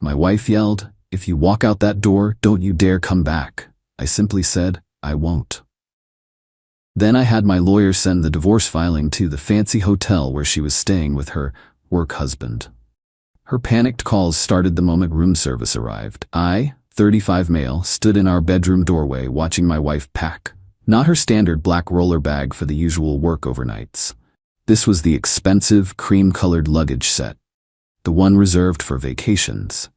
My wife yelled, "If you walk out that door, don't you dare come back." I simply said, "I won't." Then I had my lawyer send the divorce filing to the fancy hotel where she was staying with her work husband. Her panicked calls started the moment room service arrived. I, 35 male, stood in our bedroom doorway watching my wife pack. Not her standard black roller bag for the usual work overnights. This was the expensive, cream-colored luggage set. The one reserved for vacations.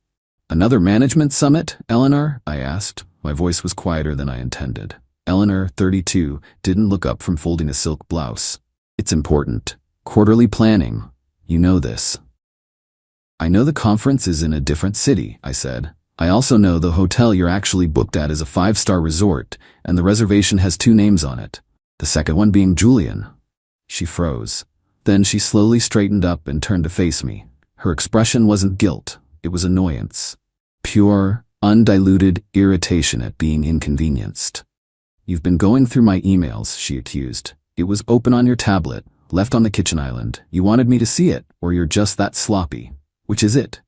"Another management summit, Eleanor?" I asked. My voice was quieter than I intended. Eleanor, 32, didn't look up from folding a silk blouse. "It's important. Quarterly planning. You know this." "I know the conference is in a different city," I said. "I also know the hotel you're actually booked at is a 5-star resort, and the reservation has 2 names on it. The second one being Julian." She froze. Then she slowly straightened up and turned to face me. Her expression wasn't guilt, it was annoyance. Pure, undiluted irritation at being inconvenienced. "You've been going through my emails," she accused. "It was open on your tablet, left on the kitchen island. You wanted me to see it, or you're just that sloppy. Which is it?"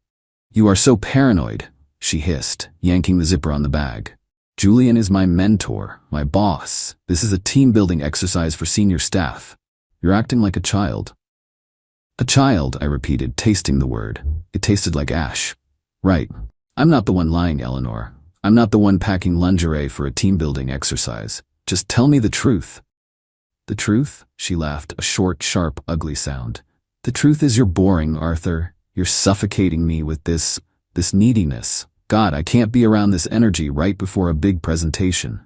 "You are so paranoid," she hissed, yanking the zipper on the bag. "Julian is my mentor, my boss. This is a team-building exercise for senior staff. You're acting like a child." "A child," I repeated, tasting the word. It tasted like ash. "Right. I'm not the one lying, Eleanor. I'm not the one packing lingerie for a team-building exercise. Just tell me the truth." "The truth?" She laughed, a short, sharp, ugly sound. "The truth is you're boring, Arthur. You're suffocating me with this neediness. God, I can't be around this energy right before a big presentation."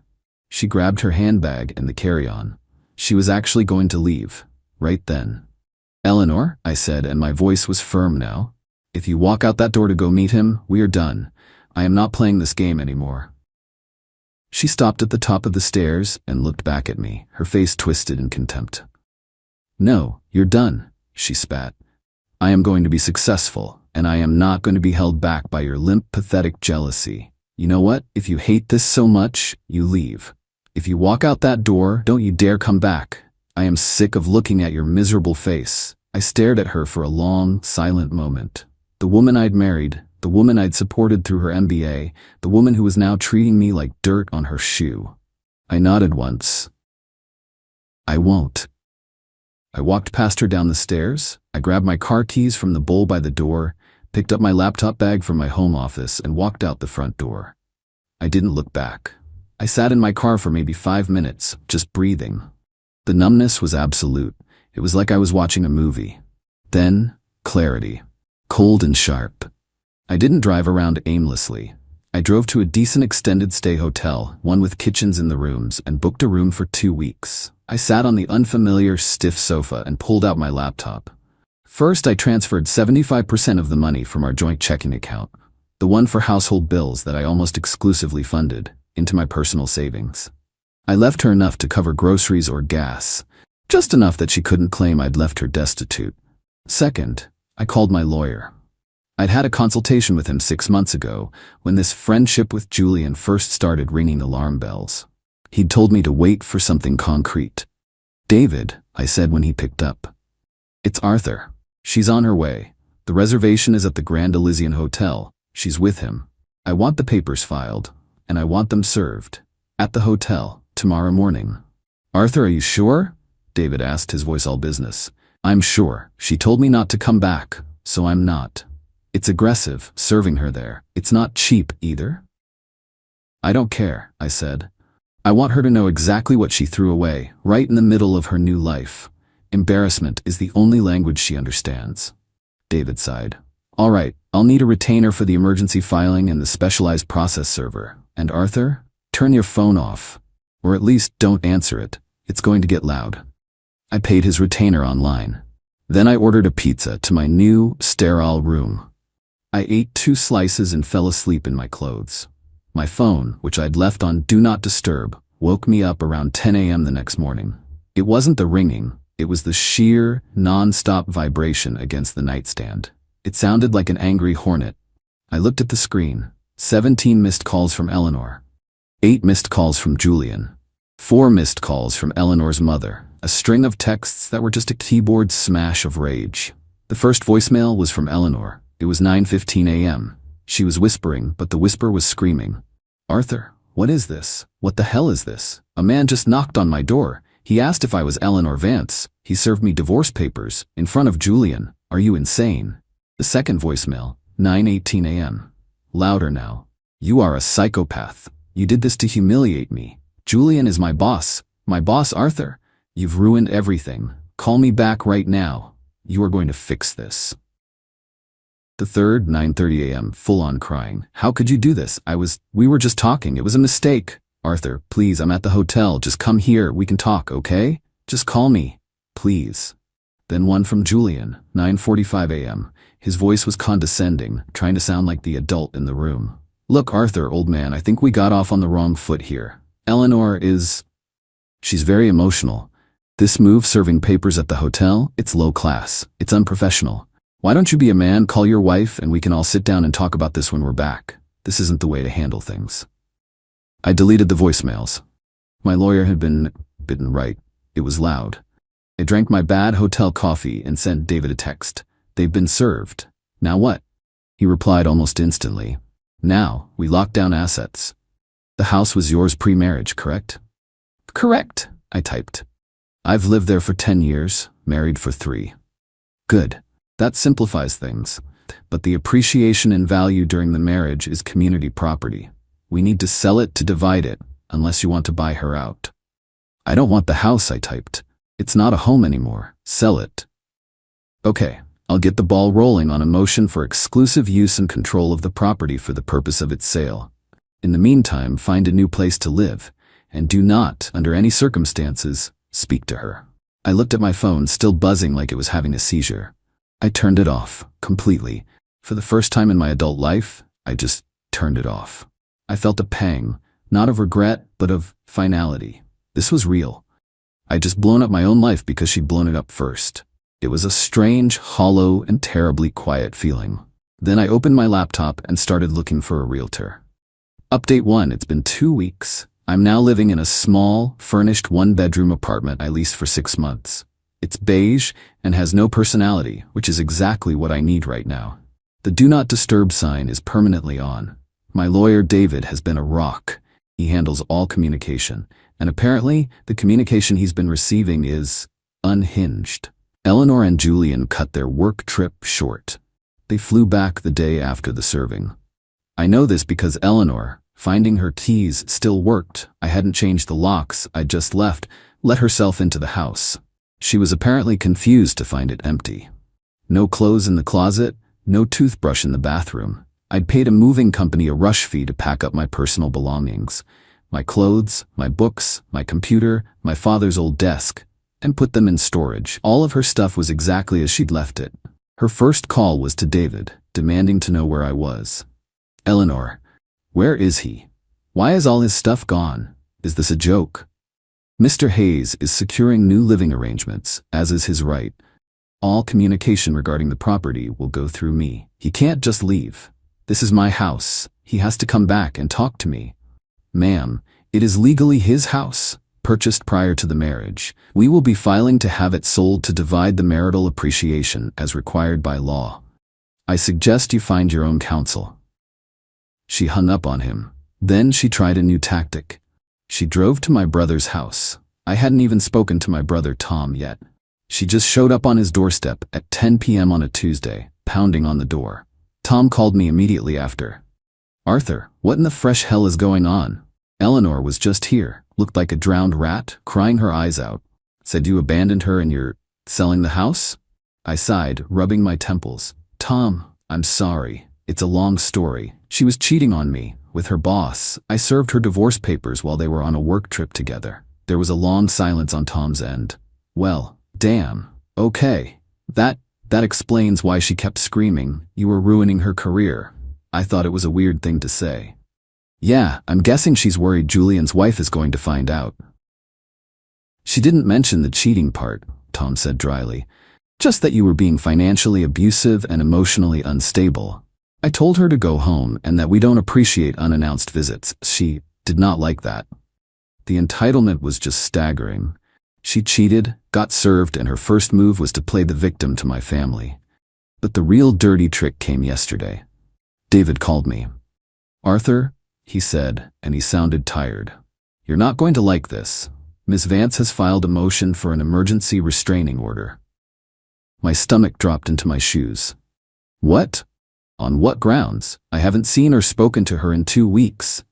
She grabbed her handbag and the carry-on. She was actually going to leave, right then. "Eleanor," I said, and my voice was firm now. "If you walk out that door to go meet him, we are done. I am not playing this game anymore." She stopped at the top of the stairs and looked back at me, her face twisted in contempt. "No, you're done," she spat. "I am going to be successful, and I am not going to be held back by your limp, pathetic jealousy. You know what? If you hate this so much, you leave. If you walk out that door, don't you dare come back. I am sick of looking at your miserable face." I stared at her for a long, silent moment. The woman I'd married, the woman I'd supported through her MBA, the woman who was now treating me like dirt on her shoe. I nodded once. "I won't." I walked past her down the stairs. I grabbed my car keys from the bowl by the door, picked up my laptop bag from my home office, and walked out the front door. I didn't look back. I sat in my car for maybe 5 minutes, just breathing. The numbness was absolute. It was like I was watching a movie. Then, clarity. Cold and sharp. I didn't drive around aimlessly. I drove to a decent extended stay hotel, one with kitchens in the rooms, and booked a room for 2 weeks. I sat on the unfamiliar, stiff sofa and pulled out my laptop. First, I transferred 75% of the money from our joint checking account, the one for household bills that I almost exclusively funded, into my personal savings. I left her enough to cover groceries or gas, just enough that she couldn't claim I'd left her destitute. Second, I called my lawyer. I'd had a consultation with him 6 months ago, when this friendship with Julian first started ringing alarm bells. He'd told me to wait for something concrete. "David," I said when he picked up. "It's Arthur. She's on her way. The reservation is at the Grand Elysian Hotel. She's with him. I want the papers filed, and I want them served. At the hotel, tomorrow morning." "Arthur, are you sure?" David asked, his voice all business. "I'm sure. She told me not to come back, so I'm not. It's aggressive, serving her there. It's not cheap, either." "I don't care," I said. "I want her to know exactly what she threw away, right in the middle of her new life. Embarrassment is the only language she understands." David sighed. "All right, I'll need a retainer for the emergency filing and the specialized process server. And Arthur, turn your phone off. Or at least don't answer it. It's going to get loud." I paid his retainer online. Then I ordered a pizza to my new, sterile room. I ate 2 slices and fell asleep in my clothes. My phone, which I'd left on Do Not Disturb, woke me up around 10 a.m. the next morning. It wasn't the ringing, it was the sheer, non-stop vibration against the nightstand. It sounded like an angry hornet. I looked at the screen. 17 missed calls from Eleanor. 8 missed calls from Julian. 4 missed calls from Eleanor's mother. A string of texts that were just a keyboard smash of rage. The first voicemail was from Eleanor. It was 9:15 a.m. She was whispering, but the whisper was screaming. Arthur, what is this? What the hell is this? A man just knocked on my door. He asked if I was Eleanor Vance. He served me divorce papers in front of Julian. Are you insane? The second voicemail, 9:18 a.m. Louder now. You are a psychopath. You did this to humiliate me. Julian is my boss Arthur. You've ruined everything. Call me back right now. You are going to fix this. The third, 9:30 a.m., full-on crying. How could you do this? We were just talking. It was a mistake. Arthur, please, I'm at the hotel. Just come here. We can talk, okay? Just call me, please. Then one from Julian, 9:45 a.m. His voice was condescending, trying to sound like the adult in the room. Look, Arthur, old man, I think we got off on the wrong foot here. Eleanor is... She's very emotional. This move, serving papers at the hotel, it's low class. It's unprofessional. Why don't you be a man, call your wife, and we can all sit down and talk about this when we're back. This isn't the way to handle things. I deleted the voicemails. My lawyer had been right. It was loud. I drank my bad hotel coffee and sent David a text. They've been served. Now what? He replied almost instantly. Now, we locked down assets. The house was yours pre-marriage, correct? Correct, I typed. I've lived there for 10 years, married for 3. Good. That simplifies things. But the appreciation in value during the marriage is community property. We need to sell it to divide it, unless you want to buy her out. I don't want the house, I typed. It's not a home anymore. Sell it. Okay, I'll get the ball rolling on a motion for exclusive use and control of the property for the purpose of its sale. In the meantime, find a new place to live, and do not, under any circumstances, speak to her. I looked at my phone, still buzzing like it was having a seizure. I turned it off, completely. For the first time in my adult life, I just turned it off. I felt a pang, not of regret, but of finality. This was real. I'd just blown up my own life because she'd blown it up first. It was a strange, hollow, and terribly quiet feeling. Then I opened my laptop and started looking for a realtor. Update 1, it's been 2 weeks. I'm now living in a small, furnished one-bedroom apartment I leased for 6 months. It's beige and has no personality, which is exactly what I need right now. The Do Not Disturb sign is permanently on. My lawyer David has been a rock. He handles all communication, and apparently the communication he's been receiving is unhinged. Eleanor and Julian cut their work trip short. They flew back the day after the serving. I know this because Eleanor, finding her keys still worked, I hadn't changed the locks I'd just left, let herself into the house. She was apparently confused to find it empty. No clothes in the closet, no toothbrush in the bathroom. I'd paid a moving company a rush fee to pack up my personal belongings, my clothes, my books, my computer, my father's old desk, and put them in storage. All of her stuff was exactly as she'd left it. Her first call was to David, demanding to know where I was. Eleanor, where is he? Why is all his stuff gone? Is this a joke? Mr. Hayes is securing new living arrangements, as is his right. All communication regarding the property will go through me. He can't just leave. This is my house. He has to come back and talk to me. Ma'am, it is legally his house, purchased prior to the marriage. We will be filing to have it sold to divide the marital appreciation as required by law. I suggest you find your own counsel. She hung up on him. Then she tried a new tactic. She drove to my brother's house. I hadn't even spoken to my brother Tom yet. She just showed up on his doorstep at 10 p.m. on a Tuesday, pounding on the door. Tom called me immediately after. Arthur, what in the fresh hell is going on? Eleanor was just here, looked like a drowned rat, crying her eyes out. Said you abandoned her and you're selling the house? I sighed, rubbing my temples. Tom, I'm sorry. It's a long story. She was cheating on me with her boss. I served her divorce papers while they were on a work trip together. There was a long silence on Tom's end. Well, damn. Okay. That explains why she kept screaming, you were ruining her career. I thought it was a weird thing to say. Yeah, I'm guessing she's worried Julian's wife is going to find out. She didn't mention the cheating part, Tom said dryly. Just that you were being financially abusive and emotionally unstable. I told her to go home and that we don't appreciate unannounced visits. She did not like that. The entitlement was just staggering. She cheated, got served, and her first move was to play the victim to my family. But the real dirty trick came yesterday. David called me. "Arthur," he said, and he sounded tired. "You're not going to like this. Miss Vance has filed a motion for an emergency restraining order." My stomach dropped into my shoes. "What? On what grounds? I haven't seen or spoken to her in 2 weeks."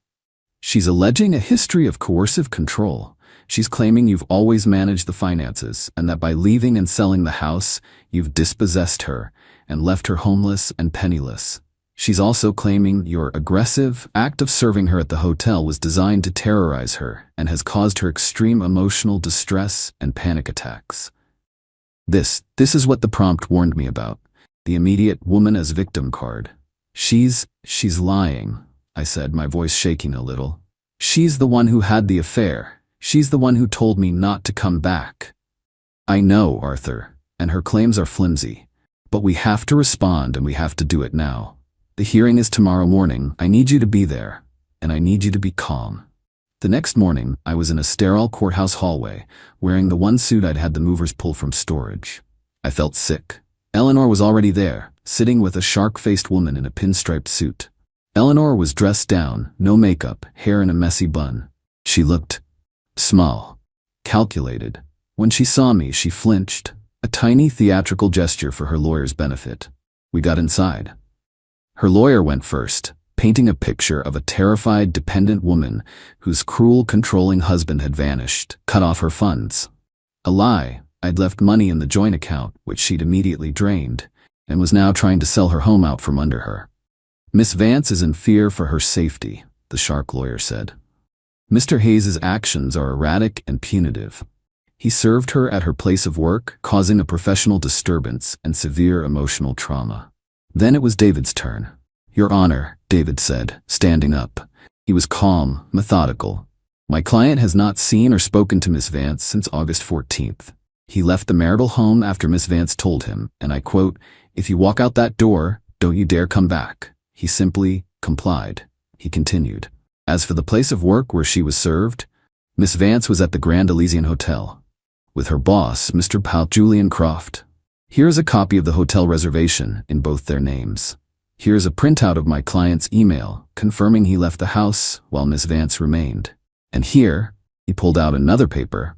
"She's alleging a history of coercive control. She's claiming you've always managed the finances and that by leaving and selling the house, you've dispossessed her and left her homeless and penniless. She's also claiming your aggressive act of serving her at the hotel was designed to terrorize her and has caused her extreme emotional distress and panic attacks. This is what the prompt warned me about. The immediate woman as victim card. She's lying," I said, my voice shaking a little. "She's the one who had the affair. She's the one who told me not to come back." "I know, Arthur, and her claims are flimsy. But we have to respond and we have to do it now. The hearing is tomorrow morning. I need you to be there, and I need you to be calm." The next morning, I was in a sterile courthouse hallway, wearing the one suit I'd had the movers pull from storage. I felt sick. Eleanor was already there, sitting with a shark-faced woman in a pinstriped suit. Eleanor was dressed down, no makeup, hair in a messy bun. She looked small, calculated. When she saw me, she flinched, a tiny theatrical gesture for her lawyer's benefit. We got inside. Her lawyer went first, painting a picture of a terrified, dependent woman whose cruel, controlling husband had vanished, cut off her funds. A lie. I'd left money in the joint account, which she'd immediately drained, and was now trying to sell her home out from under her. "Miss Vance is in fear for her safety," the shark lawyer said. "Mr. Hayes's actions are erratic and punitive. He served her at her place of work, causing a professional disturbance and severe emotional trauma." Then it was David's turn. "Your Honor," David said, standing up. He was calm, methodical. "My client has not seen or spoken to Miss Vance since August 14th. He left the marital home after Miss Vance told him, and I quote, 'If you walk out that door, don't you dare come back.' He simply complied." He continued. "As for the place of work where she was served, Miss Vance was at the Grand Elysian Hotel with her boss, Mr. Paul Julian Croft. Here is a copy of the hotel reservation in both their names. Here is a printout of my client's email confirming he left the house while Miss Vance remained. And here," he pulled out another paper,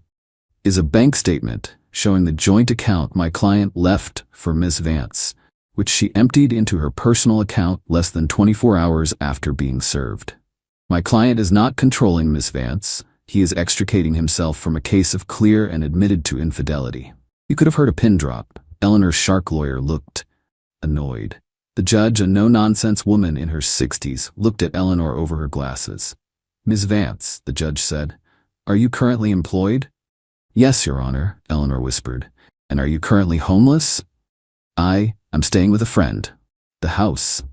"is a bank statement showing the joint account my client left for Miss Vance, which she emptied into her personal account less than 24 hours after being served. My client is not controlling Miss Vance. He is extricating himself from a case of clear and admitted to infidelity." You could have heard a pin drop. Eleanor's shark lawyer looked annoyed. The judge, a no-nonsense woman in her 60s, looked at Eleanor over her glasses. "Miss Vance," the judge said, "are you currently employed?" "Yes, Your Honor," Eleanor whispered. "And are you currently homeless?" I'm staying with a friend." "The house,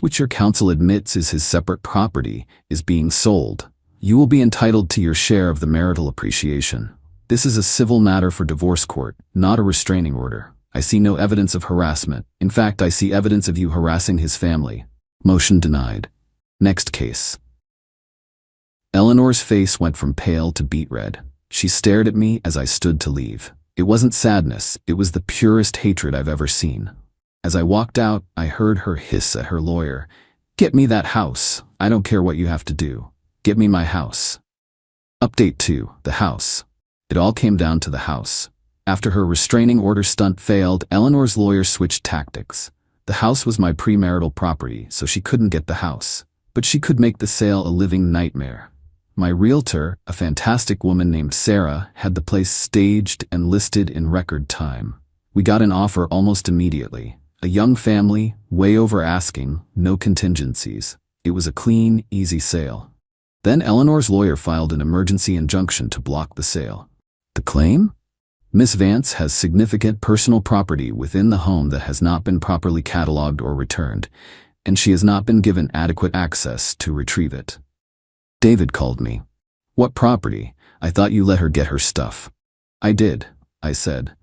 which your counsel admits is his separate property, is being sold. You will be entitled to your share of the marital appreciation. This is a civil matter for divorce court, not a restraining order. I see no evidence of harassment. In fact, I see evidence of you harassing his family." Motion denied. Next case. Eleanor's face went from pale to beet red. She stared at me as I stood to leave. It wasn't sadness, it was the purest hatred I've ever seen. As I walked out, I heard her hiss at her lawyer, "Get me that house. I don't care what you have to do. Get me my house." Update 2, the house. It all came down to the house. After her restraining order stunt failed, Eleanor's lawyer switched tactics. The house was my premarital property, so she couldn't get the house. But she could make the sale a living nightmare. My realtor, a fantastic woman named Sarah, had the place staged and listed in record time. We got an offer almost immediately. A young family, way over asking, no contingencies. It was a clean, easy sale. Then Eleanor's lawyer filed an emergency injunction to block the sale. The claim? Miss Vance has significant personal property within the home that has not been properly cataloged or returned, and she has not been given adequate access to retrieve it. David called me. "What property? I thought you let her get her stuff." "I did," I said.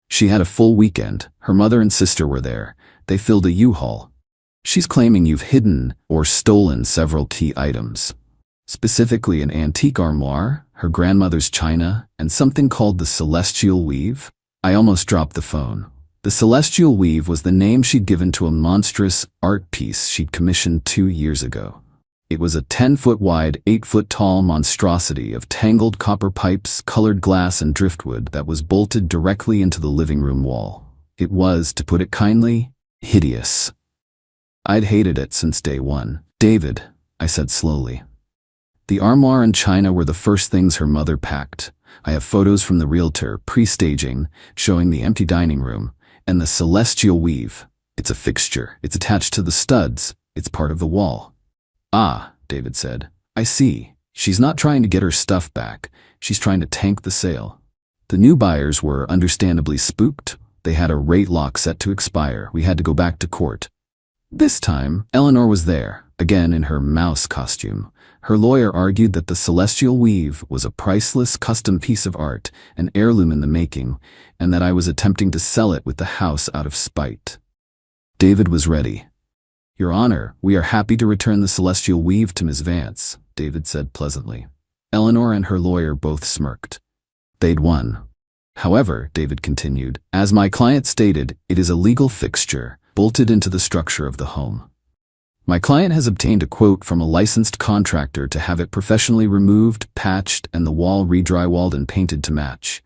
"She had a full weekend. Her mother and sister were there. They filled a U-Haul. She's claiming you've hidden or stolen several key items. Specifically an antique armoire, her grandmother's china, and something called the Celestial Weave." I almost dropped the phone. The Celestial Weave was the name she'd given to a monstrous art piece she'd commissioned 2 years ago. It was a 10-foot wide, 8-foot tall monstrosity of tangled copper pipes, colored glass, and driftwood that was bolted directly into the living room wall. It was, to put it kindly, hideous. I'd hated it since day one. "David," I said slowly. The armoire and china were the first things her mother packed. I have photos from the realtor, pre-staging, showing the empty dining room, and the Celestial Weave. It's a fixture. It's attached to the studs. It's part of the wall. "Ah," David said. "I see. She's not trying to get her stuff back. She's trying to tank the sale." The new buyers were understandably spooked. They had a rate lock set to expire. We had to go back to court. This time, Eleanor was there, again in her mouse costume. Her lawyer argued that the Celestial Weave was a priceless custom piece of art, an heirloom in the making, and that I was attempting to sell it with the house out of spite. David was ready. "Your Honor, we are happy to return the Celestial Weave to Miss Vance," David said pleasantly. Eleanor and her lawyer both smirked. They'd won. "However," David continued, "as my client stated, it is a legal fixture, bolted into the structure of the home. My client has obtained a quote from a licensed contractor to have it professionally removed, patched, and the wall re-drywalled and painted to match.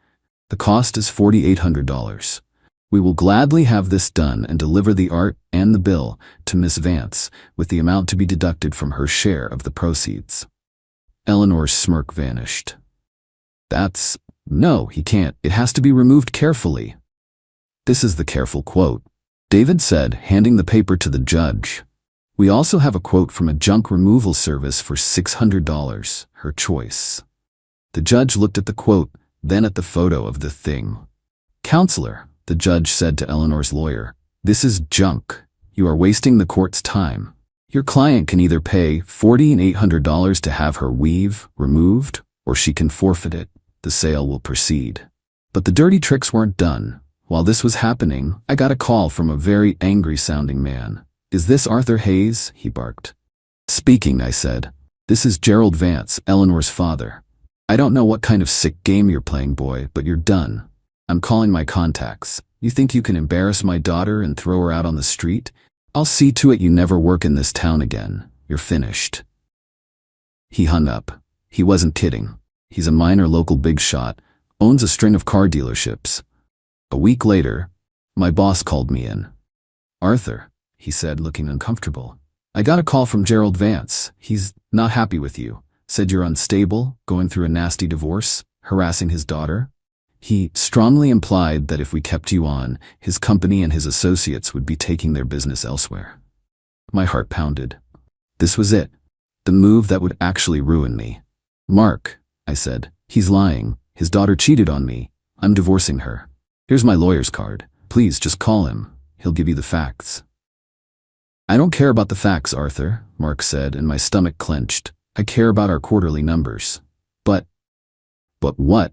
The cost is $4,800. We will gladly have this done and deliver the art and the bill to Miss Vance, with the amount to be deducted from her share of the proceeds." Eleanor's smirk vanished. "No, he can't. It has to be removed carefully." "This is the careful quote," David said, handing the paper to the judge. "We also have a quote from a junk removal service for $600, her choice." The judge looked at the quote, then at the photo of the thing. "Counselor," the judge said to Eleanor's lawyer, "this is junk. You are wasting the court's time. Your client can either pay $4,800 to have her weave removed, or she can forfeit it. The sale will proceed." But the dirty tricks weren't done. While this was happening, I got a call from a very angry-sounding man. "Is this Arthur Hayes?" he barked. "Speaking," I said. "This is Gerald Vance, Eleanor's father. I don't know what kind of sick game you're playing, boy, but you're done. I'm calling my contacts. You think you can embarrass my daughter and throw her out on the street? I'll see to it you never work in this town again. You're finished." He hung up. He wasn't kidding. He's a minor local big shot, owns a string of car dealerships. A week later, my boss called me in. "Arthur," he said, looking uncomfortable, "I got a call from Gerald Vance. He's not happy with you. Said you're unstable, going through a nasty divorce, harassing his daughter. He strongly implied that if we kept you on, his company and his associates would be taking their business elsewhere." My heart pounded. This was it. The move that would actually ruin me. "Mark," I said, "he's lying. His daughter cheated on me. I'm divorcing her. Here's my lawyer's card. Please just call him. He'll give you the facts." "I don't care about the facts, Arthur," Mark said, and my stomach clenched. "I care about our quarterly numbers." But what?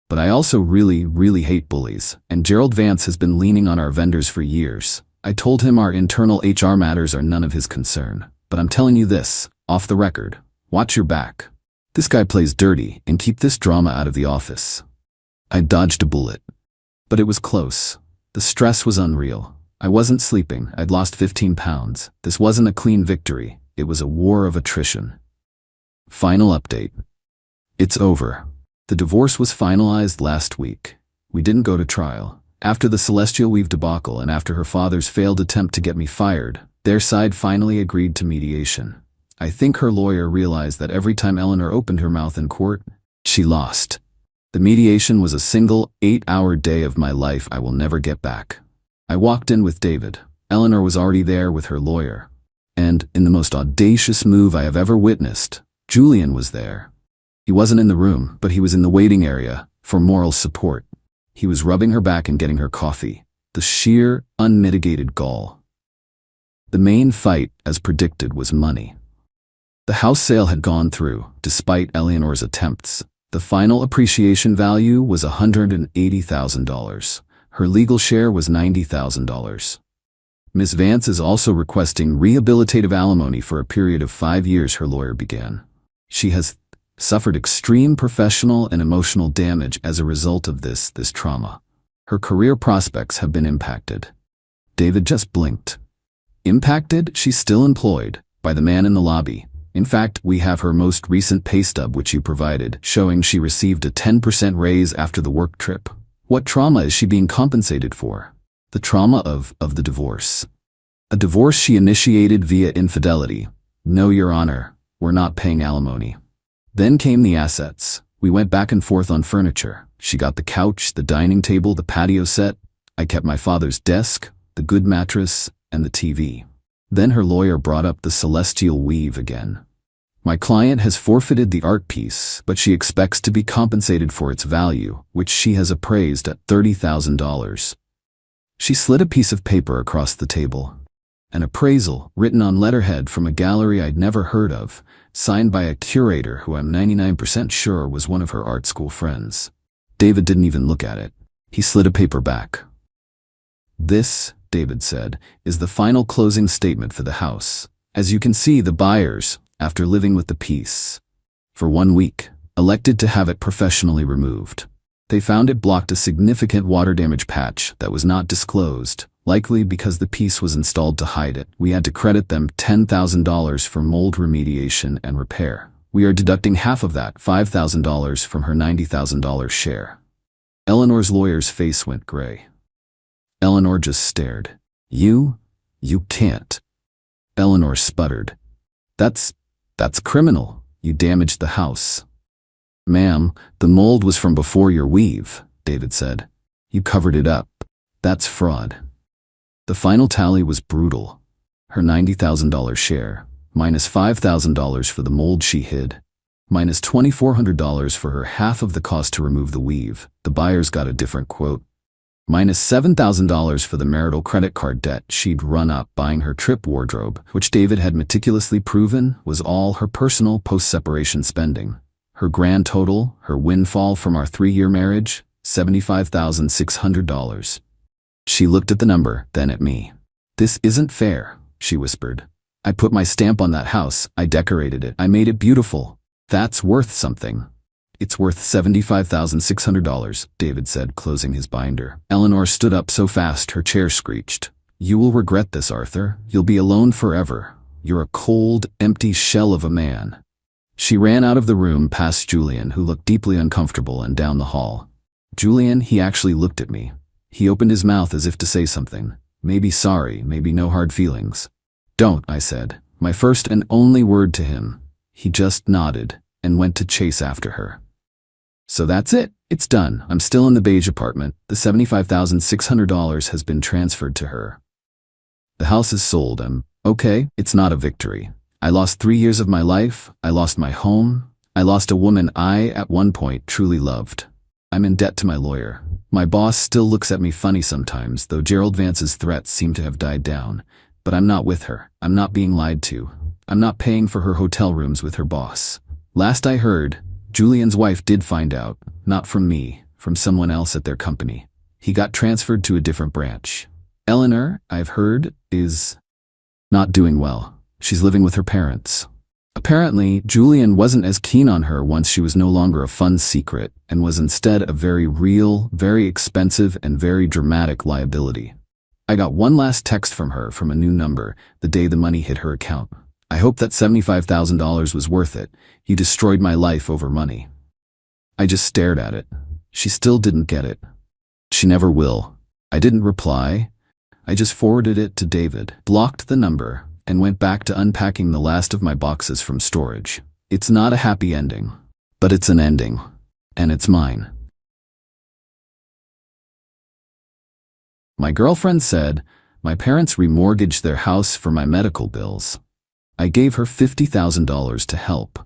"But I also really, really hate bullies, and Gerald Vance has been leaning on our vendors for years. I told him our internal HR matters are none of his concern. But I'm telling you this, off the record, watch your back. This guy plays dirty, and keep this drama out of the office." I dodged a bullet. But it was close. The stress was unreal. I wasn't sleeping. I'd lost 15 pounds. This wasn't a clean victory. It was a war of attrition. Final update. It's over. The divorce was finalized last week. We didn't go to trial. After the Celestial Weave debacle and after her father's failed attempt to get me fired, their side finally agreed to mediation. I think her lawyer realized that every time Eleanor opened her mouth in court, she lost. The mediation was a single 8-hour day of my life I will never get back. I walked in with David. Eleanor was already there with her lawyer. And, in the most audacious move I have ever witnessed, Julian was there. He wasn't in the room, but he was in the waiting area, for moral support. He was rubbing her back and getting her coffee. The sheer, unmitigated gall. The main fight, as predicted, was money. The house sale had gone through, despite Eleanor's attempts. The final appreciation value was $180,000. Her legal share was $90,000. Ms. Vance is also requesting rehabilitative alimony for a period of 5 years, her lawyer began. She has suffered extreme professional and emotional damage as a result of this trauma. Her career prospects have been impacted. David just blinked. Impacted? She's still employed by the man in the lobby. In fact, we have her most recent pay stub which you provided, showing she received a 10% raise after the work trip. What trauma is she being compensated for? The trauma of the divorce. A divorce she initiated via infidelity. No, Your Honor, we're not paying alimony. Then came the assets. We went back and forth on furniture. She got the couch, the dining table, the patio set. I kept my father's desk, the good mattress, and the TV. Then her lawyer brought up the celestial weave again. My client has forfeited the art piece, but she expects to be compensated for its value, which she has appraised at $30,000. She slid a piece of paper across the table. An appraisal, written on letterhead from a gallery I'd never heard of, signed by a curator who I'm 99% sure was one of her art school friends. David didn't even look at it. He slid a paper back. This, David said, is the final closing statement for the house. As you can see, the buyers, after living with the piece for 1 week, elected to have it professionally removed. They found it blocked a significant water damage patch that was not disclosed, likely because the piece was installed to hide it. We had to credit them $10,000 for mold remediation and repair. We are deducting half of that, $5,000, from her $90,000 share. Eleanor's lawyer's face went gray. Eleanor just stared. You can't. Eleanor sputtered. That's criminal. You damaged the house. Ma'am, the mold was from before your weave, David said. You covered it up. That's fraud. The final tally was brutal. Her $90,000 share, minus $5,000 for the mold she hid, minus $2,400 for her half of the cost to remove the weave. The buyers got a different quote. Minus $7,000 for the marital credit card debt she'd run up buying her trip wardrobe, which David had meticulously proven was all her personal post-separation spending. Her grand total, her windfall from our 3-year marriage, $75,600. She looked at the number, then at me. This isn't fair, she whispered. I put my stamp on that house, I decorated it, I made it beautiful. That's worth something. It's worth $75,600, David said, closing his binder. Eleanor stood up so fast her chair screeched. You will regret this, Arthur. You'll be alone forever. You're a cold, empty shell of a man. She ran out of the room past Julian, who looked deeply uncomfortable, and down the hall. Julian, he actually looked at me. He opened his mouth as if to say something. Maybe sorry, maybe no hard feelings. Don't, I said, my first and only word to him. He just nodded and went to chase after her. So that's it. It's done. I'm still in the beige apartment. The $75,600 has been transferred to her. The house is sold. Okay, it's not a victory. I lost 3 years of my life. I lost my home. I lost a woman I, at one point, truly loved. I'm in debt to my lawyer. My boss still looks at me funny sometimes, though Gerald Vance's threats seem to have died down. But I'm not with her. I'm not being lied to. I'm not paying for her hotel rooms with her boss. Last I heard, Julian's wife did find out, not from me, from someone else at their company. He got transferred to a different branch. Eleanor, I've heard, is not doing well. She's living with her parents. Apparently, Julian wasn't as keen on her once she was no longer a fun secret and was instead a very real, very expensive, and very dramatic liability. I got one last text from her from a new number the day the money hit her account. I hope that $75,000 was worth it. You destroyed my life over money. I just stared at it. She still didn't get it. She never will. I didn't reply. I just forwarded it to David, blocked the number, and went back to unpacking the last of my boxes from storage. It's not a happy ending, but it's an ending, and it's mine. My girlfriend said, my parents remortgaged their house for my medical bills. I gave her $50,000 to help.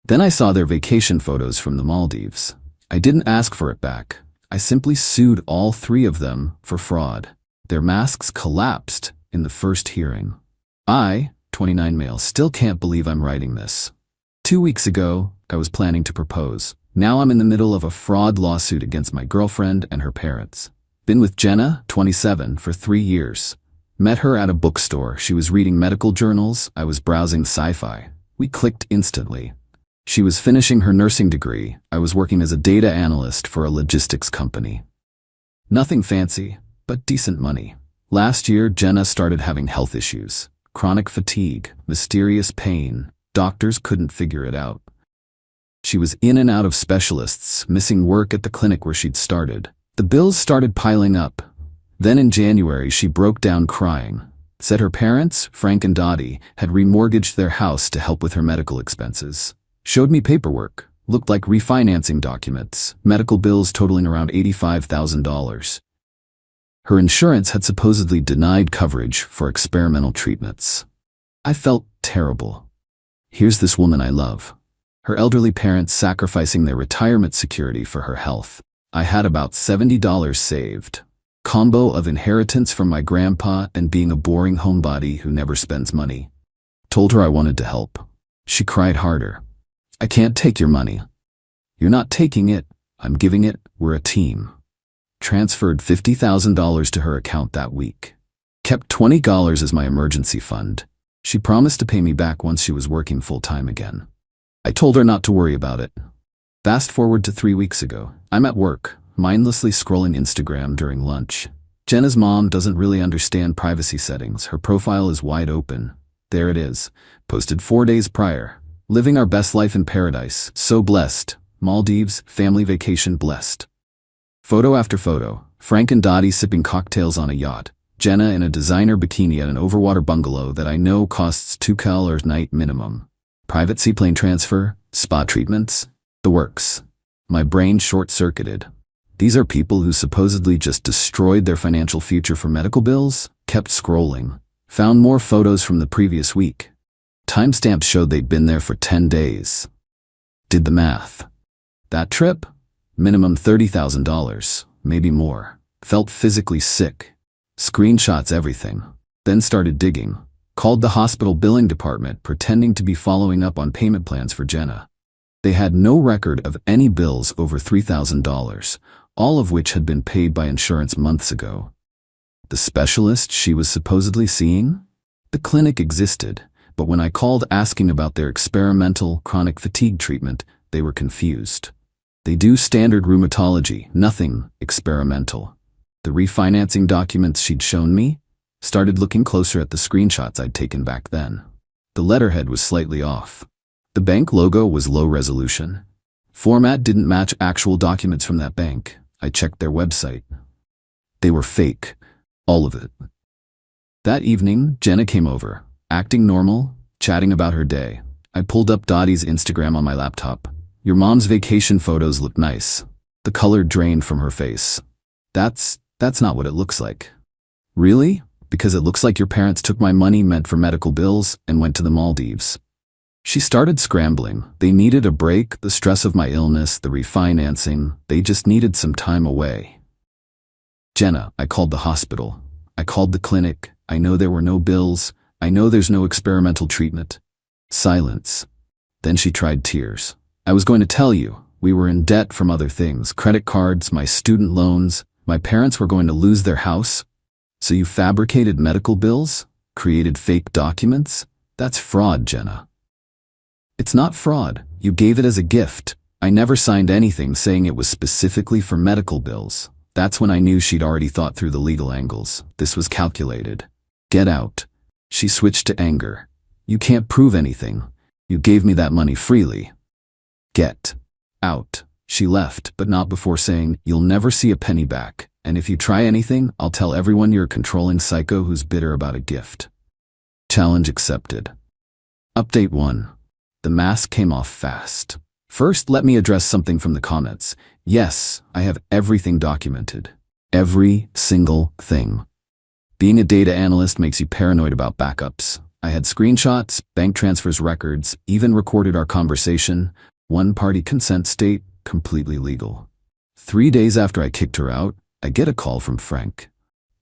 Then I saw their vacation photos from the Maldives. I didn't ask for it back. I simply sued all 3 of them for fraud. Their masks collapsed in the first hearing. I, 29 male, still can't believe I'm writing this. 2 weeks ago, I was planning to propose. Now I'm in the middle of a fraud lawsuit against my girlfriend and her parents. Been with Jenna, 27, for 3 years. Met her at a bookstore. She was reading medical journals. I was browsing sci-fi. We clicked instantly. She was finishing her nursing degree. I was working as a data analyst for a logistics company. Nothing fancy, but decent money. Last year, Jenna started having health issues. Chronic fatigue, mysterious pain. Doctors couldn't figure it out. She was in and out of specialists, missing work at the clinic where she'd started. The bills started piling up. Then in January, she broke down crying. Said her parents, Frank and Dottie, had remortgaged their house to help with her medical expenses. Showed me paperwork. Looked like refinancing documents. Medical bills totaling around $85,000. Her insurance had supposedly denied coverage for experimental treatments. I felt terrible. Here's this woman I love. Her elderly parents sacrificing their retirement security for her health. I had about $70 saved. Combo of inheritance from my grandpa and being a boring homebody who never spends money. Told her I wanted to help. She cried harder. I can't take your money. You're not taking it. I'm giving it. We're a team. Transferred $50,000 to her account that week. Kept $20 as my emergency fund. She promised to pay me back once she was working full-time again. I told her not to worry about it. Fast forward to 3 weeks ago. I'm at work, mindlessly scrolling Instagram during lunch. Jenna's mom doesn't really understand privacy settings. Her profile is wide open. There it is. Posted 4 days prior. Living our best life in paradise. So blessed. Maldives, family vacation blessed. Photo after photo. Frank and Dottie sipping cocktails on a yacht. Jenna in a designer bikini at an overwater bungalow that I know costs $2,000 a night minimum. Private seaplane transfer, spa treatments, the works. My brain short-circuited. These are people who supposedly just destroyed their financial future for medical bills, kept scrolling, found more photos from the previous week. Timestamps showed they'd been there for 10 days. Did the math. That trip? Minimum $30,000, maybe more. Felt physically sick. Screenshots everything. Then started digging. Called the hospital billing department pretending to be following up on payment plans for Jenna. They had no record of any bills over $3,000, all of which had been paid by insurance months ago. The specialist she was supposedly seeing? The clinic existed, but when I called asking about their experimental chronic fatigue treatment, they were confused. They do standard rheumatology, nothing experimental. The refinancing documents she'd shown me? Started looking closer at the screenshots I'd taken back then. The letterhead was slightly off. The bank logo was low resolution. Format didn't match actual documents from that bank. I checked their website. They were fake. All of it. That evening, Jenna came over, acting normal, chatting about her day. I pulled up Dottie's Instagram on my laptop. Your mom's vacation photos look nice. The color drained from her face. That's not what it looks like. Really? Because it looks like your parents took my money meant for medical bills and went to the Maldives. She started scrambling. They needed a break, the stress of my illness, the refinancing. They just needed some time away. Jenna, I called the hospital. I called the clinic. I know there were no bills. I know there's no experimental treatment. Silence. Then she tried tears. I was going to tell you, we were in debt from other things, credit cards, my student loans. My parents were going to lose their house. So you fabricated medical bills? Created fake documents? That's fraud, Jenna. It's not fraud. You gave it as a gift. I never signed anything saying it was specifically for medical bills. That's when I knew she'd already thought through the legal angles. This was calculated. Get out. She switched to anger. You can't prove anything. You gave me that money freely. Get out. She left, but not before saying, you'll never see a penny back. And if you try anything, I'll tell everyone you're a controlling psycho who's bitter about a gift. Challenge accepted. Update 1. The mask came off fast. First, let me address something from the comments. Yes, I have everything documented. Every single thing. Being a data analyst makes you paranoid about backups. I had screenshots, bank transfers records, even recorded our conversation. One-party consent state, completely legal. 3 days after I kicked her out, I get a call from Frank.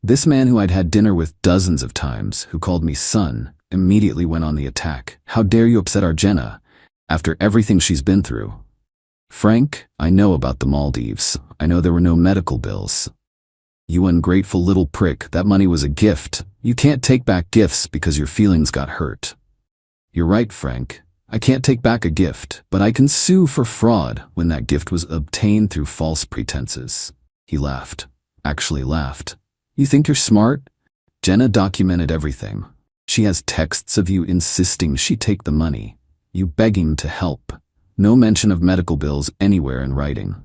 This man who I'd had dinner with dozens of times, who called me son, immediately went on the attack. How dare you upset our Jenna, after everything she's been through? Frank, I know about the Maldives. I know there were no medical bills. You ungrateful little prick, that money was a gift. You can't take back gifts because your feelings got hurt. You're right, Frank. I can't take back a gift, but I can sue for fraud when that gift was obtained through false pretenses. He laughed. actually laughed. You think you're smart? Jenna documented everything. She has texts of you insisting she take the money, you begging to help. No mention of medical bills anywhere in writing.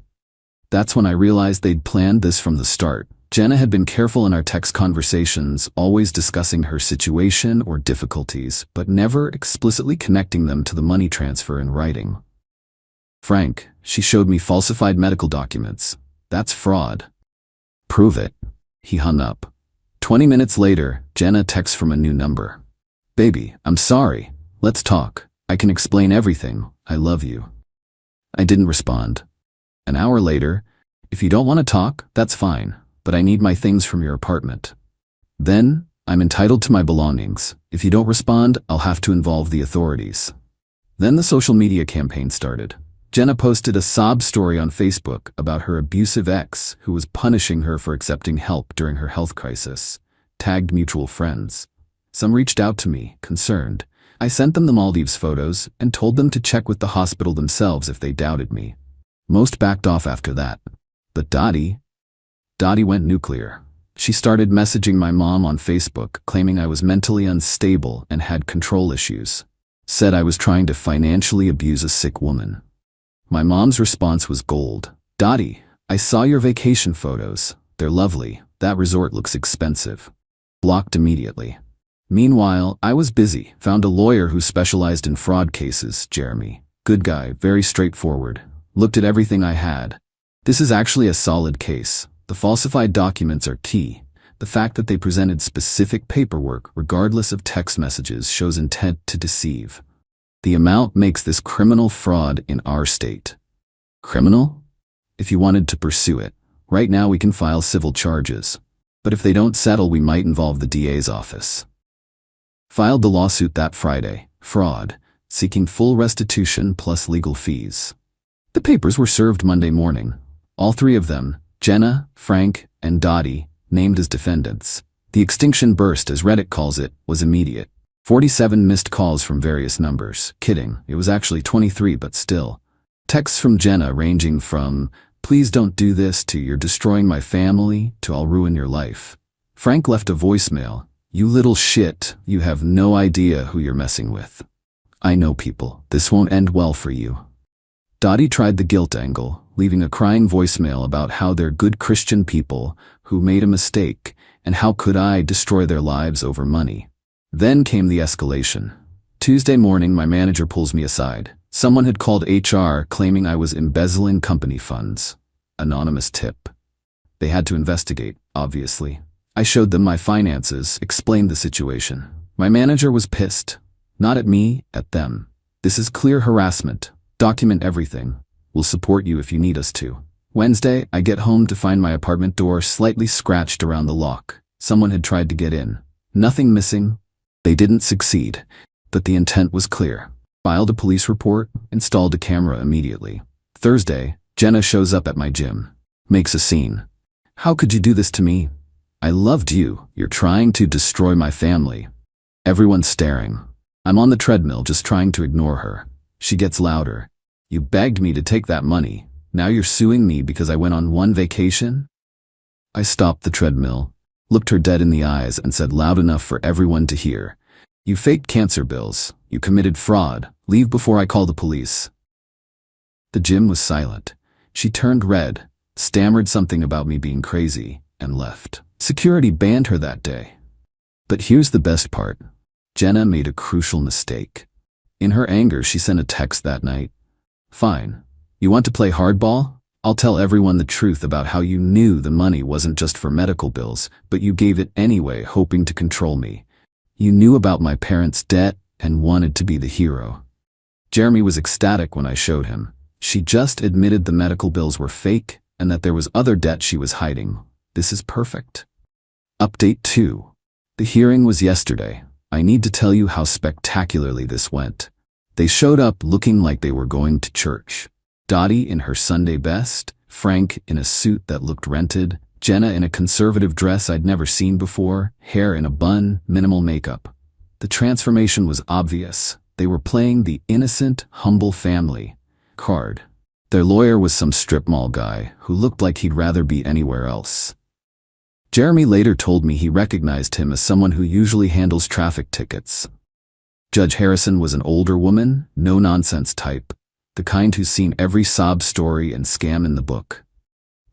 That's when I realized they'd planned this from the start. Jenna had been careful in our text conversations, always discussing her situation or difficulties, but never explicitly connecting them to the money transfer in writing. Frank, she showed me falsified medical documents. That's fraud. Prove it. He hung up. 20 minutes later, Jenna texts from a new number. Baby, I'm sorry. Let's talk. I can explain everything. I love you. I didn't respond. An hour later, if you don't want to talk, that's fine, but I need my things from your apartment. Then, I'm entitled to my belongings. If you don't respond, I'll have to involve the authorities. Then the social media campaign started. Jenna posted a sob story on Facebook about her abusive ex who was punishing her for accepting help during her health crisis, tagged mutual friends. Some reached out to me, concerned. I sent them the Maldives photos and told them to check with the hospital themselves if they doubted me. Most backed off after that. But Dottie went nuclear. She started messaging my mom on Facebook, claiming I was mentally unstable and had control issues. Said I was trying to financially abuse a sick woman. My mom's response was gold. Dottie, I saw your vacation photos. They're lovely. That resort looks expensive. Blocked immediately. Meanwhile, I was busy. Found a lawyer who specialized in fraud cases, Jeremy. Good guy, very straightforward. Looked at everything I had. This is actually a solid case. The falsified documents are key. The fact that they presented specific paperwork, regardless of text messages, shows intent to deceive. The amount makes this criminal fraud in our state. Criminal? If you wanted to pursue it. Right now we can file civil charges. But if they don't settle, we might involve the DA's office. Filed the lawsuit that Friday. Fraud. Seeking full restitution plus legal fees. The papers were served Monday morning. All three of them, Jenna, Frank, and Dottie, named as defendants. The extinction burst, as Reddit calls it, was immediate. 47 missed calls from various numbers. Kidding, it was actually 23, but still. Texts from Jenna ranging from, please don't do this, to you're destroying my family, to I'll ruin your life. Frank left a voicemail. You little shit, you have no idea who you're messing with. I know people, this won't end well for you. Dottie tried the guilt angle, leaving a crying voicemail about how they're good Christian people who made a mistake, and how could I destroy their lives over money. Then came the escalation. Tuesday morning, my manager pulls me aside. Someone had called HR claiming I was embezzling company funds. Anonymous tip. They had to investigate, obviously. I showed them my finances, explained the situation. My manager was pissed. Not at me, at them. This is clear harassment. Document everything. We'll support you if you need us to. Wednesday, I get home to find my apartment door slightly scratched around the lock. Someone had tried to get in. Nothing missing. They didn't succeed, but the intent was clear. Filed a police report, installed a camera immediately. Thursday, Jenna shows up at my gym. Makes a scene. How could you do this to me? I loved you. You're trying to destroy my family. Everyone's staring. I'm on the treadmill just trying to ignore her. She gets louder. You begged me to take that money. Now you're suing me because I went on one vacation? I stopped the treadmill, looked her dead in the eyes, and said loud enough for everyone to hear. You faked cancer bills. You committed fraud. Leave before I call the police. The gym was silent. She turned red, stammered something about me being crazy, and left. Security banned her that day. But here's the best part. Jenna made a crucial mistake. In her anger, she sent a text that night. Fine. You want to play hardball? I'll tell everyone the truth about how you knew the money wasn't just for medical bills, but you gave it anyway, hoping to control me. You knew about my parents' debt and wanted to be the hero. Jeremy was ecstatic when I showed him. She just admitted the medical bills were fake and that there was other debt she was hiding. This is perfect. Update 2. The hearing was yesterday. I need to tell you how spectacularly this went. They showed up looking like they were going to church. Dottie in her Sunday best, Frank in a suit that looked rented, Jenna in a conservative dress I'd never seen before, hair in a bun, minimal makeup. The transformation was obvious. They were playing the innocent, humble family card. Their lawyer was some strip mall guy who looked like he'd rather be anywhere else. Jeremy later told me he recognized him as someone who usually handles traffic tickets. Judge Harrison was an older woman, no-nonsense type, the kind who's seen every sob story and scam in the book.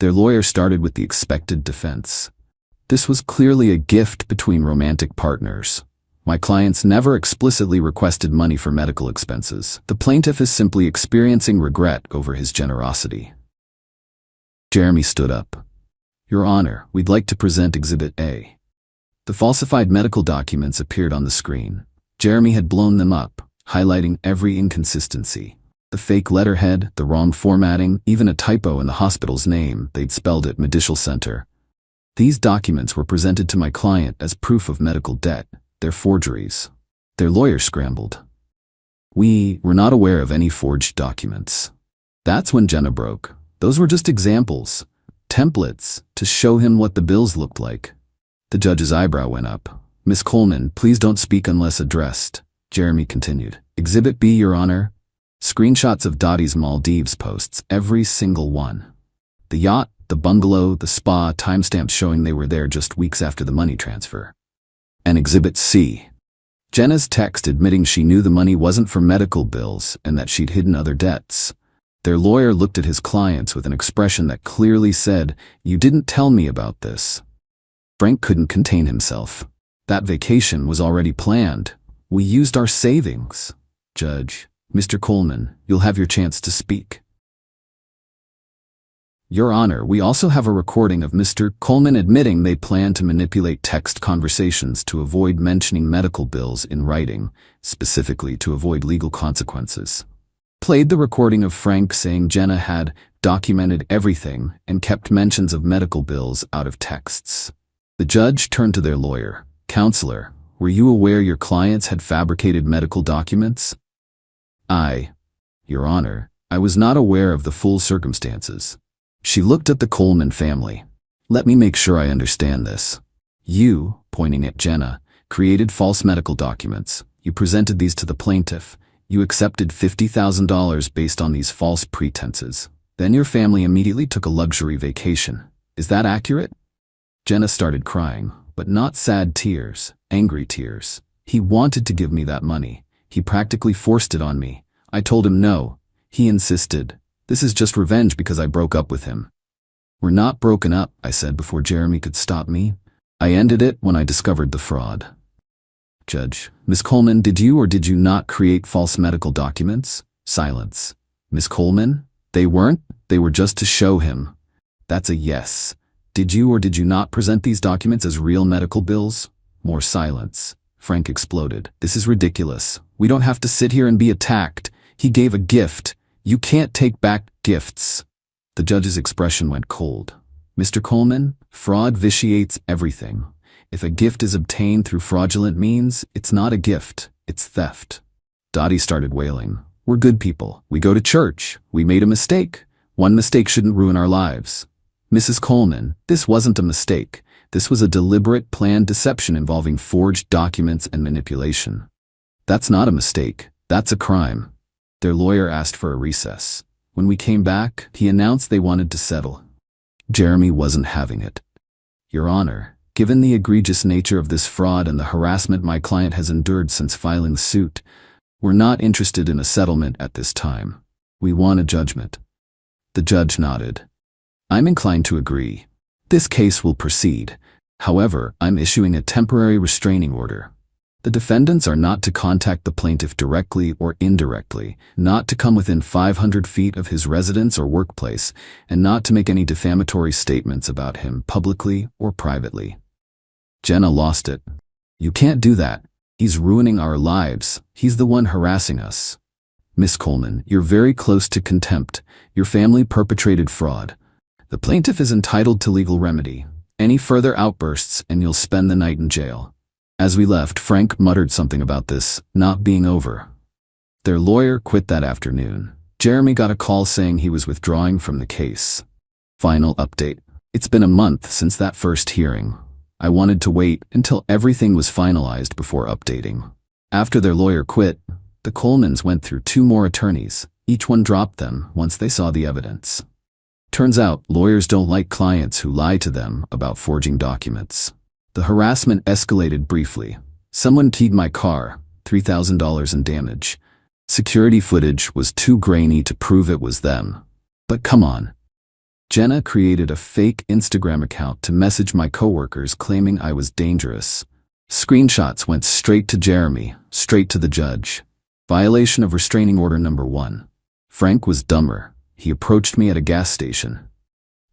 Their lawyer started with the expected defense. This was clearly a gift between romantic partners. My clients never explicitly requested money for medical expenses. The plaintiff is simply experiencing regret over his generosity. Jeremy stood up. Your Honor, we'd like to present Exhibit A. The falsified medical documents appeared on the screen. Jeremy had blown them up, highlighting every inconsistency. The fake letterhead, the wrong formatting, even a typo in the hospital's name. They'd spelled it Medical Center. These documents were presented to my client as proof of medical debt. They're forgeries. Their lawyer scrambled. We were not aware of any forged documents. That's when Jenna broke. Those were just examples, templates, to show him what the bills looked like. The judge's eyebrow went up. Miss Coleman, please don't speak unless addressed. Jeremy continued. Exhibit B, Your Honor. Screenshots of Dottie's Maldives posts, every single one. The yacht, the bungalow, the spa, timestamps showing they were there just weeks after the money transfer. And Exhibit C. Jenna's text admitting she knew the money wasn't for medical bills and that she'd hidden other debts. Their lawyer looked at his clients with an expression that clearly said, "You didn't tell me about this." Frank couldn't contain himself. That vacation was already planned. We used our savings. Judge, Mr. Coleman, you'll have your chance to speak. Your Honor, we also have a recording of Mr. Coleman admitting they planned to manipulate text conversations to avoid mentioning medical bills in writing, specifically to avoid legal consequences. Played the recording of Frank saying Jenna had documented everything and kept mentions of medical bills out of texts. The judge turned to their lawyer. Counselor, were you aware your clients had fabricated medical documents? Your Honor, I was not aware of the full circumstances. She looked at the Coleman family. Let me make sure I understand this. You, pointing at Jenna, created false medical documents. You presented these to the plaintiff. You accepted $50,000 based on these false pretenses. Then your family immediately took a luxury vacation. Is that accurate? Jenna started crying, but not sad tears, angry tears. He wanted to give me that money. He practically forced it on me. I told him no. He insisted. This is just revenge because I broke up with him. We're not broken up, I said before Jeremy could stop me. I ended it when I discovered the fraud. Judge, Miss Coleman, did you or did you not create false medical documents? Silence. Miss Coleman? They weren't. They were just to show him. That's a yes. Did you or did you not present these documents as real medical bills? More silence. Frank exploded. This is ridiculous. We don't have to sit here and be attacked. He gave a gift. You can't take back gifts. The judge's expression went cold. Mr. Coleman, fraud vitiates everything. If a gift is obtained through fraudulent means, it's not a gift, it's theft. Dottie started wailing. We're good people. We go to church. We made a mistake. One mistake shouldn't ruin our lives. Mrs. Coleman, this wasn't a mistake. This was a deliberate, planned deception involving forged documents and manipulation. That's not a mistake. That's a crime. Their lawyer asked for a recess. When we came back, he announced they wanted to settle. Jeremy wasn't having it. Your Honor, given the egregious nature of this fraud and the harassment my client has endured since filing the suit, we're not interested in a settlement at this time. We want a judgment. The judge nodded. I'm inclined to agree. This case will proceed. However, I'm issuing a temporary restraining order. The defendants are not to contact the plaintiff directly or indirectly, not to come within 500 feet of his residence or workplace, and not to make any defamatory statements about him publicly or privately. Jenna lost it. You can't do that. He's ruining our lives. He's the one harassing us. Miss Coleman, you're very close to contempt. Your family perpetrated fraud. The plaintiff is entitled to legal remedy. Any further outbursts and you'll spend the night in jail. As we left, Frank muttered something about this not being over. Their lawyer quit that afternoon. Jeremy got a call saying he was withdrawing from the case. Final update. It's been a month since that first hearing. I wanted to wait until everything was finalized before updating. After their lawyer quit, the Colemans went through 2 more attorneys. Each one dropped them once they saw the evidence. Turns out, lawyers don't like clients who lie to them about forging documents. The harassment escalated briefly. Someone keyed my car, $3,000 in damage. Security footage was too grainy to prove it was them. But come on. Jenna created a fake Instagram account to message my coworkers claiming I was dangerous. Screenshots went straight to Jeremy, straight to the judge. Violation of restraining order number 1. Frank was dumber. He approached me at a gas station.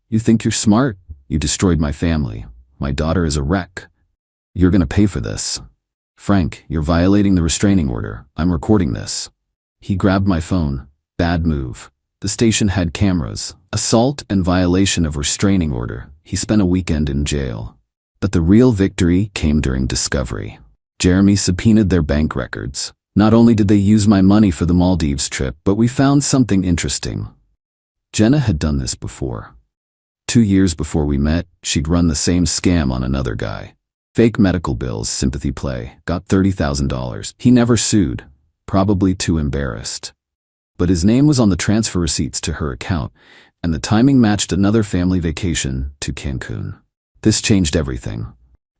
"You think you're smart? You destroyed my family. My daughter is a wreck. You're gonna pay for this." "Frank, you're violating the restraining order. I'm recording this." He grabbed my phone. Bad move. The station had cameras. Assault and violation of restraining order. He spent a weekend in jail. But the real victory came during discovery. Jeremy subpoenaed their bank records. Not only did they use my money for the Maldives trip, but we found something interesting. Jenna had done this before. 2 years before we met, she'd run the same scam on another guy. Fake medical bills, sympathy play, got $30,000. He never sued, probably too embarrassed. But his name was on the transfer receipts to her account, and the timing matched another family vacation to Cancun. This changed everything.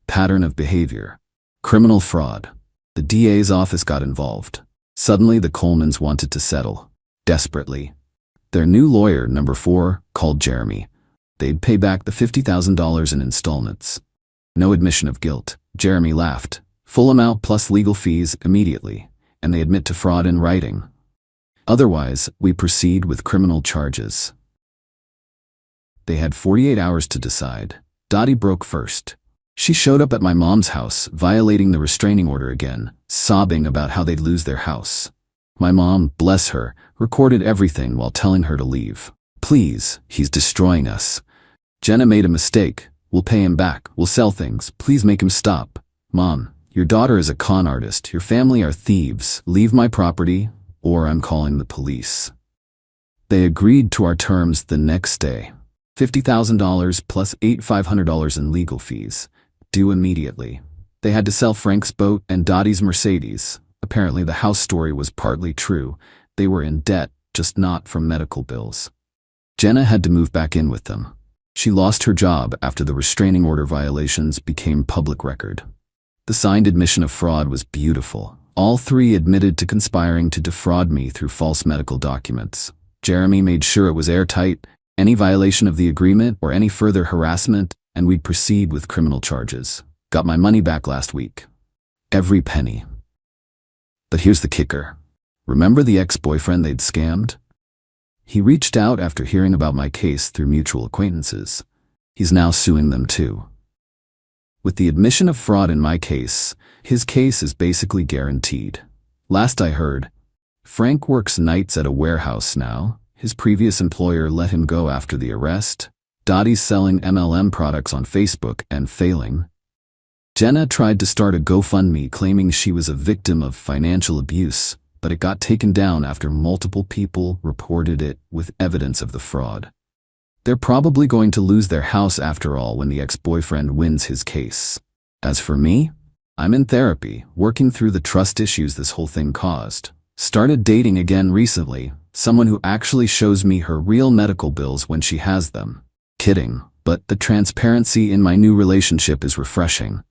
Pattern of behavior. Criminal fraud. The DA's office got involved. Suddenly the Colemans wanted to settle. Desperately. Their new lawyer, number 4, called Jeremy. They'd pay back the $50,000 in installments. No admission of guilt. Jeremy laughed. Full amount plus legal fees immediately, and they admit to fraud in writing. Otherwise, we proceed with criminal charges. They had 48 hours to decide. Dottie broke first. She showed up at my mom's house, violating the restraining order again, sobbing about how they'd lose their house. My mom, bless her, recorded everything while telling her to leave. "Please, he's destroying us. Jenna made a mistake. We'll pay him back. We'll sell things. Please make him stop. Mom, your daughter is a con artist. Your family are thieves. Leave my property, or I'm calling the police." They agreed to our terms the next day. $50,000 plus $8,500 in legal fees, due immediately. They had to sell Frank's boat and Dottie's Mercedes. Apparently the house story was partly true. They were in debt, just not from medical bills. Jenna had to move back in with them. She lost her job after the restraining order violations became public record. The signed admission of fraud was beautiful. All 3 admitted to conspiring to defraud me through false medical documents. Jeremy made sure it was airtight, any violation of the agreement or any further harassment, and we'd proceed with criminal charges. Got my money back last week. Every penny. But here's the kicker. Remember the ex-boyfriend they'd scammed? He reached out after hearing about my case through mutual acquaintances. He's now suing them too. With the admission of fraud in my case, his case is basically guaranteed. Last I heard, Frank works nights at a warehouse now. His previous employer let him go after the arrest. Dottie's selling MLM products on Facebook and failing. Jenna tried to start a GoFundMe claiming she was a victim of financial abuse, but it got taken down after multiple people reported it with evidence of the fraud. They're probably going to lose their house after all when the ex-boyfriend wins his case. As for me, I'm in therapy, working through the trust issues this whole thing caused. Started dating again recently, someone who actually shows me her real medical bills when she has them. Kidding, but the transparency in my new relationship is refreshing.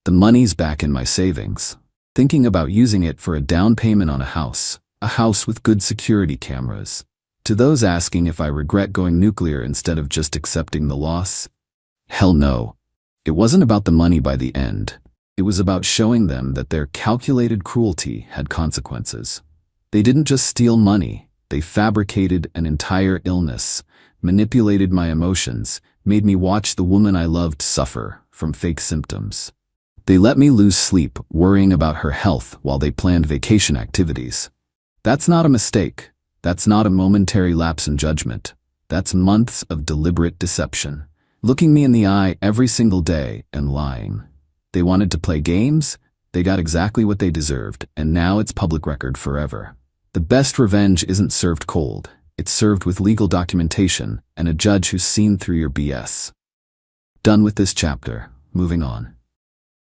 The money's back in my savings. Thinking about using it for a down payment on a house with good security cameras. To those asking if I regret going nuclear instead of just accepting the loss, hell no. It wasn't about the money by the end. It was about showing them that their calculated cruelty had consequences. They didn't just steal money, they fabricated an entire illness, manipulated my emotions, made me watch the woman I loved suffer from fake symptoms. They let me lose sleep worrying about her health while they planned vacation activities. That's not a mistake. That's not a momentary lapse in judgment. That's months of deliberate deception. Looking me in the eye every single day and lying. They wanted to play games, they got exactly what they deserved, and now it's public record forever. The best revenge isn't served cold. It's served with legal documentation and a judge who's seen through your BS. Done with this chapter. Moving on.